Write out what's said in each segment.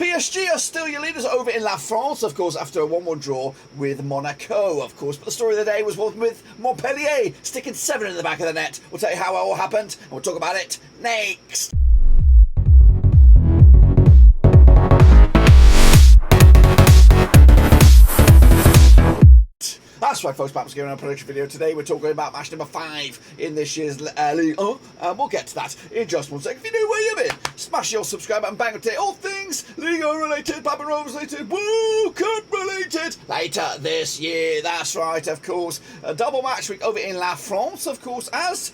PSG are still your leaders over in La France, of course, after a 1-1 draw with Monaco, of course. But the story of the day was one with Montpellier sticking 7 in the back of the net. We'll tell you how it all happened, and we'll talk about it next. That's right, folks, Matt's giving a prediction video. Today we're talking about match number 5 in this year's Ligue. We'll get to that in just one second. If you know where you've been, smash your subscribe button, bang on all things Ligue related, Papa Rose related, Woo Cup related later this year. That's right, of course. A double match week over in La France, of course, as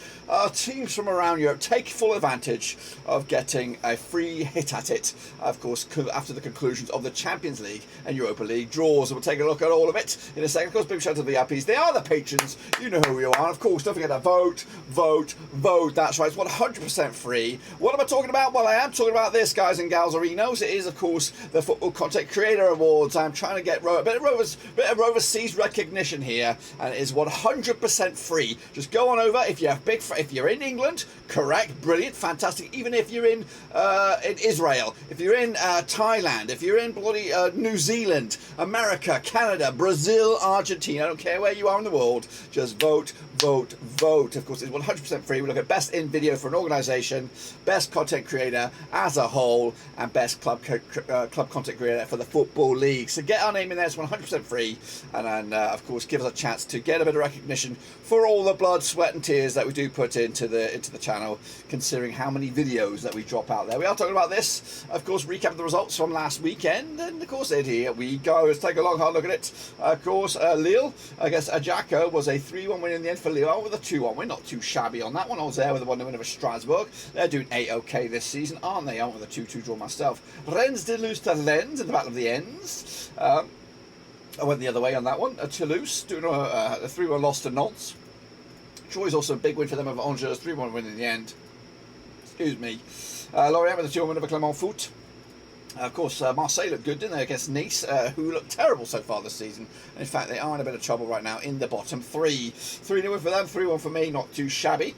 teams from around Europe take full advantage of getting a free hit at it, of course, after the conclusions of the Champions League and Europa League draws. We'll take a look at all of it in a second. Of course, big shout out to the VIPs. They are the patrons. You know who you are. Of course, don't forget to vote, vote, vote. That's right. It's 100% free. What am I talking about? Well, I am talking about this, guys and gals, arenos. It is, of course, the Football Content Creator Awards. I'm trying to get a bit of Roverseas recognition here, and it is 100% free. Just go on over if you're in England. Correct, brilliant, fantastic. Even if you're in Israel, if you're in Thailand, if you're in bloody New Zealand, America, Canada, Brazil, Argentina. I don't care where you are in the world. Just vote, vote, vote. Of course, it's 100% free. We look at best in video for an organisation, best content creator as a whole, and best club content creator for the Football League. So get our name in there. It's 100% free, and of course, give us a chance to get a bit of recognition for all the blood, sweat, and tears that we do put into the channel, considering how many videos that we drop out there. We are talking about this, of course, recap the results from last weekend, and of course, here we go. Let's take a long, hard look at it. Of course, Lille against Ajaccio was a 3-1 win in the end for Lyon with a 2-1 win. Not too shabby on that one. Auxerre with a 1-0 win over Strasbourg. They're doing A-OK this season, aren't they? I went with a 2-2 draw myself. Rennes did lose to Lens in the Battle of the Ends. I went the other way on that one. Toulouse doing a 3-1 loss to Nantes. Troy's also a big win for them over Angers, 3-1 win in the end. Excuse me. Lorient with a 2-1 win over Clermont foot. Of course, Marseille looked good, didn't they, against Nice, who looked terrible so far this season. And in fact, they are in a bit of trouble right now in the bottom 3. 3-0 win for them, 3-1 for me, not too shabby.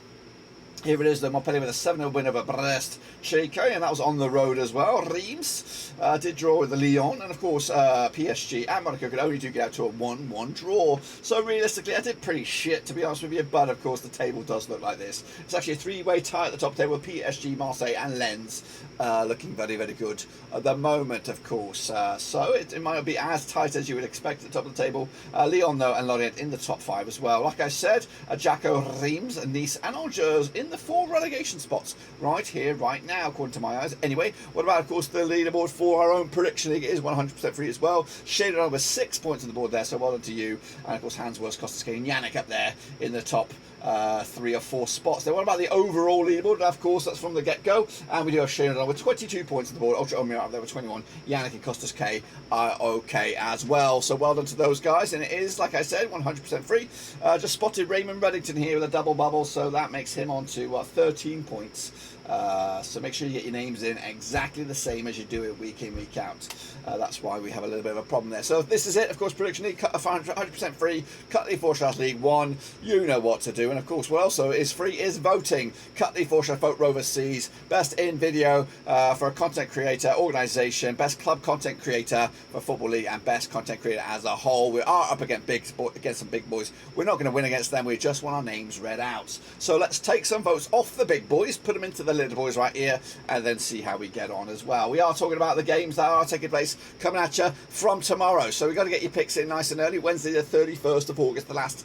Here it is, the Montpellier with a 7-0 win over Brest, and that was on the road as well. Reims did draw with the Lyon, and of course PSG and Monaco could only get out to a 1-1 draw. So realistically, I did pretty shit, to be honest with you, but of course the table does look like this. It's actually a 3-way tie at the top table with PSG, Marseille and Lens looking very, very good at the moment, of course. So it might not be as tight as you would expect at the top of the table. Lyon, though, and Lorient in the top 5 as well. Like I said, Ajaccio, Reims, Nice and Angers in the 4 relegation spots right here, right now, according to my eyes. Anyway, what about, of course, the leaderboard for our own prediction league? It is 100% free as well. Shaded on with 6 points on the board there, so well done to you. And of course, Hans Worst, Costas K and Yannick up there in the top 3 or 4 spots. Then what about the overall leaderboard? Of course, that's from the get-go. And we do have Shaded on with 22 points on the board. Ultra Omir up there with 21. Yannick and Costas K are okay as well. So well done to those guys. And it is, like I said, 100% free. Just spotted Raymond Reddington here with a double bubble, so that makes him on to 13 points. So make sure you get your names in exactly the same as you do it week in, week out. That's why we have a little bit of a problem there. So this is it, of course, prediction league, 100% free, Cutley/League 1, you know what to do. And of course, what also is free is voting. Cutley/Vote Roverseas, best in video for a content creator, organisation, best club content creator for Football League, and best content creator as a whole. We are up against some big boys. We're not going to win against them. We just want our names read out. So let's take some votes off the big boys, put them into the little boys right here, and then see how we get on as well. We are talking about the games that are taking place coming at you from tomorrow, so we've got to get your picks in nice and early. Wednesday the 31st of August, the last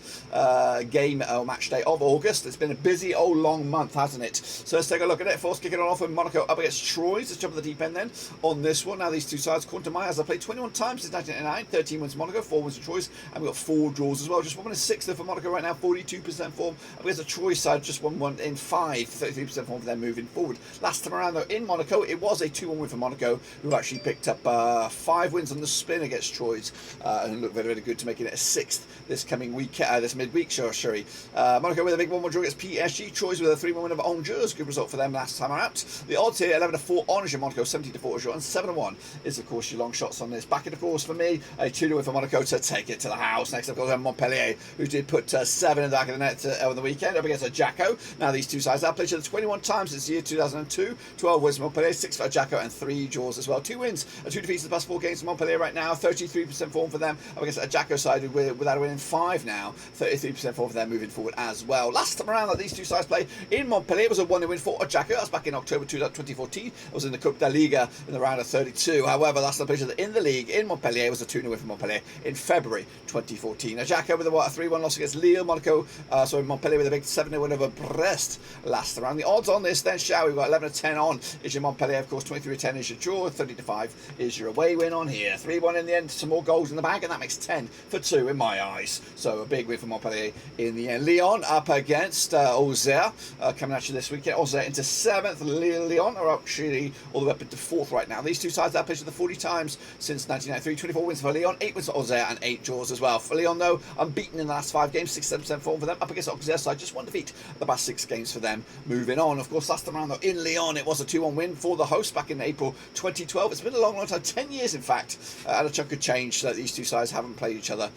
game or match day of August. It's been a busy old long month, hasn't it? So let's take a look at it. First, kicking on off with Monaco up against Troyes. Let's jump at the deep end then on this one. Now these two sides, according to my eyes, have played 21 times since 1999. 13 wins for Monaco, 4 wins for Troyes, and we've got 4 draws as well. Just 1 win in 6 for Monaco right now, 42% form. And against the Troyes side, just 1 in 5, 33% form for them moving forward. Last time around, though, in Monaco, it was a 2-1 win for Monaco, who actually picked up 5 wins on the spin against Troyes, and looked very, very good to making it a 6th this coming week, this midweek, sorry. Monaco with a big 1-1 draw against PSG. Troyes with a 3-1 win over Angers. Good result for them last time out. The odds here, 11-4 on Monaco, 17-4 and 7-1 is, of course, your long shots on this. Back in, of course, for me, a 2-0 win for Monaco to take it to the house. Next, of course, we have Montpellier, who did put 7 in the back of the net on the weekend up against Ajaccio. Now, these two sides have played each other 21 times since the year 2002. 12 wins for Montpellier, 6 for Ajaccio, and 3 draws as well. 2 wins and 2 defeats in the past 4 games for Montpellier right now. 33% form for them up against Ajaccio side without a win in 5 now. 33% form for them moving forward as well. Last time around that these two sides played in Montpellier was a 1-0 win for Ajaccio. That's back in October 2014. It was in the Coupe de Ligue in the round of 32. However, last time played in the league in Montpellier was a 2-0 win for Montpellier in February 2014. Ajaccio with a 3-1 loss against Lille. Montpellier with a big 7-0 win over Brest last round. The odds on this then, shall we? We've got 11-10 on is your Montpellier, of course. 23-10 is your draw. 30-5 is your away win on here. 3-1 in the end. Some more goals in the bag, and that makes 10-2 in my eyes. So a big win for Montpellier in the end. Lyon up against Auxerre coming at you this weekend. Auxerre into 7th. Lyon are actually all the way up into 4th right now. These two sides have played each other 40 times since 1993. 24 wins for Lyon, 8 wins for Auxerre, and 8 draws as well. For Lyon, though, unbeaten in the last 5 games, 67% form for them. Up against Auxerre side, just 1 defeat the past 6 games for them. Moving on, of course, last time around though in Lyon, it was a 2-1 win for the hosts back in April 2012. It's been a long time, 10 years in fact, and a chunk of change that these two sides haven't played each other.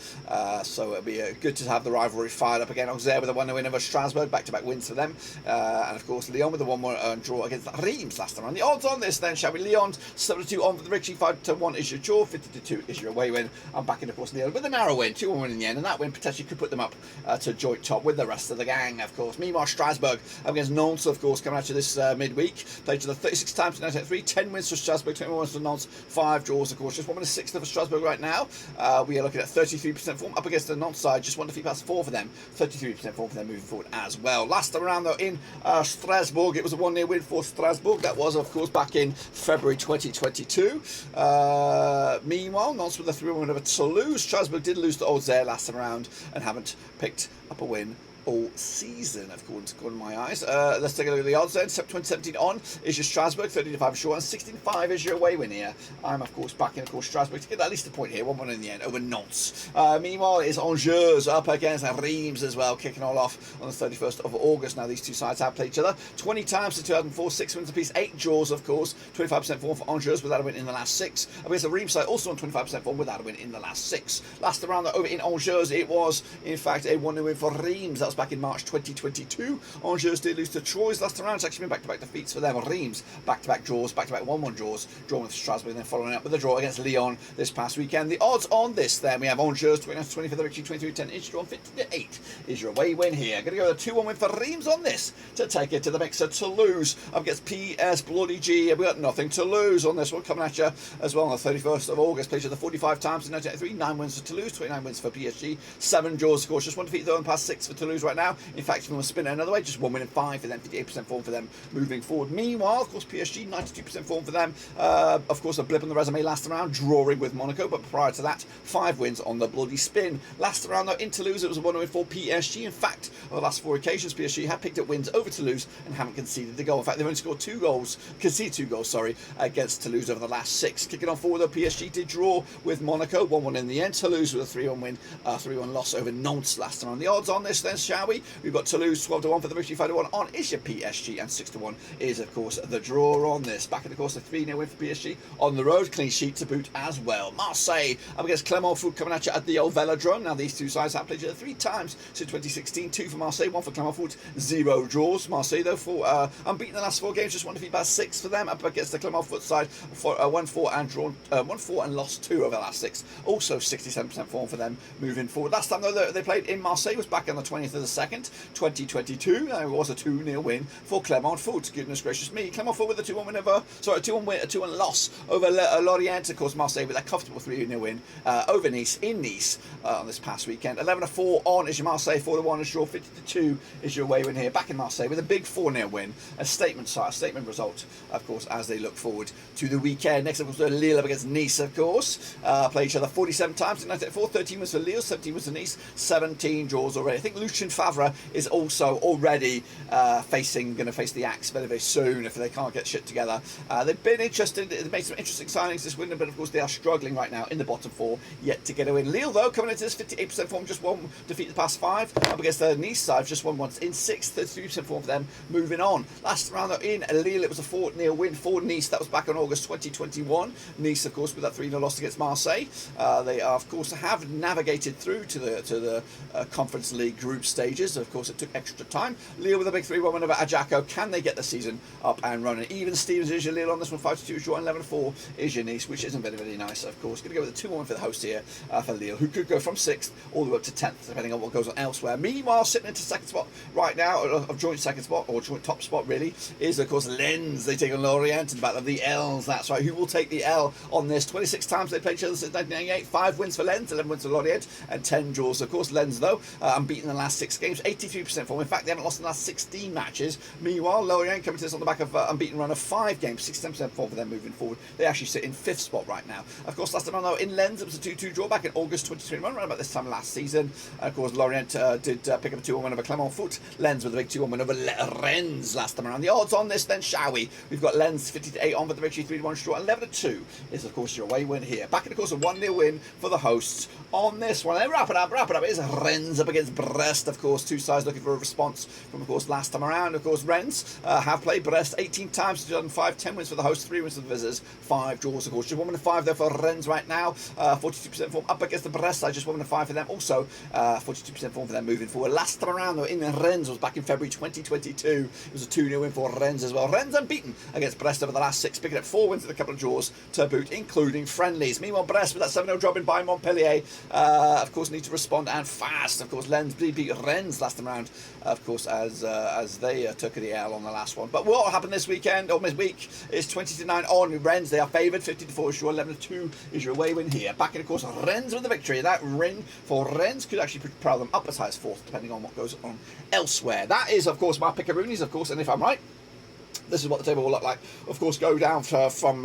So it'll be good to have the rivalry fired up again. Auxerre with a 1-0 win over Strasbourg, back-to-back wins for them, and of course Lyon with a 1-1 draw against Reims last time around. The odds on this then, shall we? Lyon 7-2 on for the Richie, 5-1 is your draw, 50-2 is your away win. I'm back in, of course, Lyon with a narrow win, 2-1 win in the end, and that win potentially could put them up to joint top with the rest of the gang, of course. Meanwhile, Strasbourg up against Nantes, of course, coming out to this midweek. Played to the 36 times in 1993, 10 wins for Strasbourg, 21 wins for Nantes, 5 draws, of course. Just 1 win and 6 for Strasbourg right now. We are looking at 33% form up against the Nantes side, just 1 defeat past 4 for them, 33% form for them moving forward as well. Last time around though in Strasbourg, it was a 1-0 win for Strasbourg. That was, of course, back in February 2022. Meanwhile, Nantes with a 3-1 win over Toulouse. Strasbourg did lose to Auxerre last time around and haven't picked up a win all season, according to my eyes. Let's take a look at the odds then. 2017 on is your Strasbourg, 30-5 short, and 16-5 is your away win here. I'm, of course, backing, of course, Strasbourg to get at least a point here. 1-1 in the end over Nantes. Meanwhile, it's Angers up against Reims as well, kicking all off on the 31st of August. Now, these two sides have played each other 20 times since 2004, 6 wins apiece, 8 draws, of course. 25% form for Angers without a win in the last 6. Against the Reims side, also on 25% form without a win in the last 6. Last round, over in Angers, it was, in fact, a 1-0 win for Reims. That was back in March 2022. Angers did lose to Troyes last round. It's actually been back-to-back defeats for them. Reims, back-to-back draws, back-to-back 1-1 draws, drawn with Strasbourg, and then following up with a draw against Lyon this past weekend. The odds on this then, we have Angers 29-20 for the victory, 23-10 each draw, 50-8 is your away win here. Going to go with a 2-1 win for Reims on this to take it to the mixer. Toulouse up against PS Bloody G. We got nothing to lose on this one, coming at you as well on the 31st of August. Played each other 45 times in 1993, 9 wins for Toulouse, 29 wins for PSG, 7 draws, of course, just 1 defeat though in the past 6 for Toulouse right now. In fact, if you want to spin it another way, just 1 win and 5 for them, 58% form for them moving forward. Meanwhile, of course, PSG 92% form for them. Of course, a blip on the resume last round, drawing with Monaco, but prior to that, 5 wins on the bloody spin. Last round though in Toulouse, it was a 1-0 win for PSG. In fact, on the last 4 occasions, PSG have picked up wins over Toulouse and haven't conceded the goal. In fact, they've only scored 2 goals, conceded 2 goals, sorry, against Toulouse over the last 6. Kicking on forward though, PSG did draw with Monaco, 1-1 in the end. Toulouse with a 3-1 win, 3-1 loss over Nantes last round. The odds on this then, shall we? We've got Toulouse 12-1 for the victory, 5-1 on is your PSG, and 6-1 is, of course, the draw on this. Back in, of course, a 3-0 win for PSG on the road, clean sheet to boot as well. Marseille up against Clermont Foot coming at you at the old Velodrome. Now, these two sides have played each other 3 times since 2016. 2 for Marseille, 1 for Clermont Foot, 0 draws. Marseille, though, for unbeaten the last 4 games, just 1 defeat by 6 for them. Up against the Clermont Foot side for 1-4 and drawn 1-4 and lost 2 over the last 6. Also 67% form for them moving forward. Last time though they played in Marseille was back on the 20th of the 2nd, 2022. It was a 2-0 win for Clermont Foot. Goodness gracious me. Clermont Foot with a 2-1 win over, sorry, a 2-1 loss over Lorient. Of course, Marseille with a comfortable 3-0 win over Nice in Nice on this past weekend. 11-4 on is your Marseille, 4-1 is your 50-2 is your away win here. Back in Marseille with a big 4-0 win, a statement result, of course, as they look forward to the weekend. Next, of course, Lille up against Nice, of course. Play each other 47 times in 1994, 13 wins for Lille, 17 wins for Nice, 17 draws already. I think Lucien Favre is also already going to face the axe very, very soon if they can't get shit together. They've been interested. They've made some interesting signings this window, but of course they are struggling right now in the bottom four, yet to get a win. Lille, though, coming into this 58% form, just one defeat the past 5. Up against the Nice side, just won once in 6th, 33% form for them. Moving on. Last round, though, in Lille, it was a 4-0 win for Nice. That was back in August 2021. Nice, of course, with that 3-0 loss against Marseille. They, of course, have navigated through to the Conference League group stages. Of course, it took extra time. Lille with a big 3-1 win over Ajaccio. Can they get the season up and running? Even Stevens is your Lille on this one. 5-2 draw, and 11-4 is your Nice, which isn't very, very nice, of course. Going to go with a 2-1 for the host here for Lille, who could go from 6th all the way up to 10th, depending on what goes on elsewhere. Meanwhile, sitting into second spot right now, of joint second spot, or joint top spot really, is of course Lens. They take on Lorient in the battle of the L's. That's right. Who will take the L on this? 26 times they played each other since 1998. 5 wins for Lens, 11 wins for Lorient, and 10 draws. Of course, Lens, though, unbeaten in the last 6 games, 83% form. In fact, they haven't lost in the last 16 matches. Meanwhile, Lorient coming to this on the back of unbeaten run of 5 games, 67% form for them moving forward. They actually sit in 5th spot right now. Of course, last time though in Lens, it was a 2-2 draw back in August 2021, right about this time last season. And of course, Lorient did pick up a 2-1 win over Clermont foot. Lens with a big 2-1 win over Rennes last time around. The odds on this then, shall we? We've got Lens 50-8 on for the victory, 3-1 draw. 11-2 is of course your away win here. Back in of course a 1-0 win for the hosts on this one. Then wrap it up. It is Rennes up against Brest, of course. Two sides looking for a response from of course last time around. Of course, Rennes have played Brest 18 times, 2005, 10 wins for the hosts, 3 wins for the visitors, 5 draws of course. Just 1 win 5 there for Rennes right now. 42% form up against the Brest side, just 1 win 5 for them. Also 42% form for them moving forward. Last time around though in Rennes was back in February 2022. It was a 2-0 win for Rennes as well. Rennes unbeaten against Brest over the last 6, picking up 4 wins and a couple of draws to boot, including friendlies. Meanwhile, Brest with that 7-0 drop in by Montpellier, of course, need to respond and fast. Of course, Lens beat Rennes last time around, of course, as they took the L on the last one. But what happened this weekend, or midweek, is 20-9 on Rennes. They are favoured, 50-4 is your 11-2 is your away win here. Back in, of course, Rennes with the victory. That ring for Rennes could actually propel them up as high as 4th, depending on what goes on elsewhere. That is, of course, my pickaroonies, of course, and if I'm right, this is what the table will look like. Of course, go down from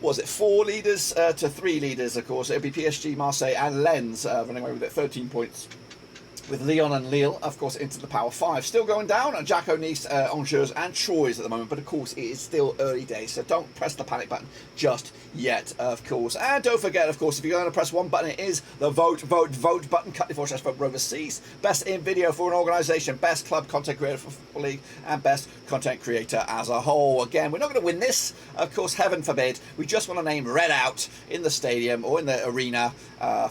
was it 4 leaders to 3 leaders, of course. It'll be PSG, Marseille and Lens running away with it, 13 points. With Lyon and Lille, of course, into the Power 5. Still going down, Ajaccio, Nice, Angers and Troyes at the moment, but of course it is still early days, so don't press the panic button just yet, of course. And don't forget, of course, if you're going to press one button, it is the vote button. Cut /vote Roverseas. Best in video for an organisation, best club content creator for Football League, and best content creator as a whole. Again, we're not going to win this, of course, heaven forbid. We just want to name read out in the stadium or in the arena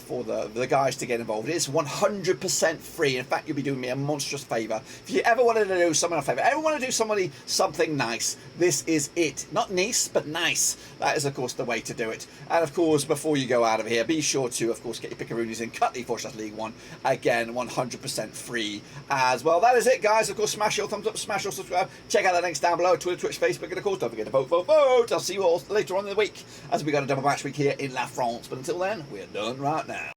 for the guys to get involved. It is 100% free. In fact, you'll be doing me a monstrous favour. If you ever wanted to do someone a favour, ever want to do somebody something nice, this is it. Not nice, but nice. That is, of course, the way to do it. And, of course, before you go out of here, be sure to, of course, get your pickaroonies in. Cut League 1. Again, 100% free as well. That is it, guys. Of course, smash your thumbs up, smash your subscribe. Check out the links down below. Twitter, Twitch, Facebook, and, of course, don't forget to vote. I'll see you all later on in the week as we got a double match week here in La France. But until then, we're done right now.